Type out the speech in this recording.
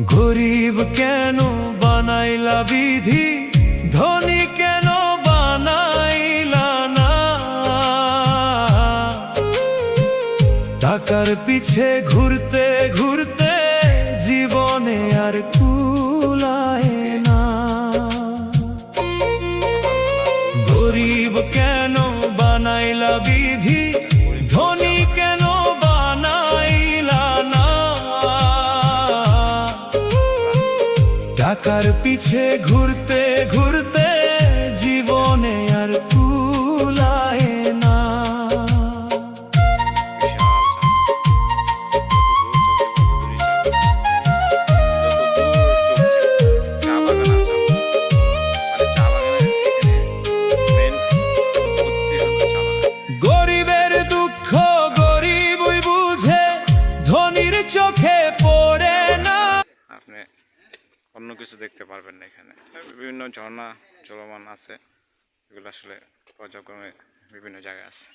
গরিব কেন বানাইলা বিধি, ধনী কেন বানাইলা না? টাকার পিছে ঘুরতে ঘুরতে জীবনে আর কুলায় না। গরিব কেন বানাইলা বিধি, ধনী কেন বানাইলা না? টাকার পিছে ঘুরতে ঘুরতে জীবনে আর কুলায় না। গরিবের দুঃখ গরিবই বুঝে, ধনীর চোখে পড়ে না। আপনি অন্য কিছু দেখতে পারবেন না। এখানে বিভিন্ন ঝর্ণা চলমান আছে, এগুলো আসলে পর্যায়ক্রমে বিভিন্ন জায়গায় আছে।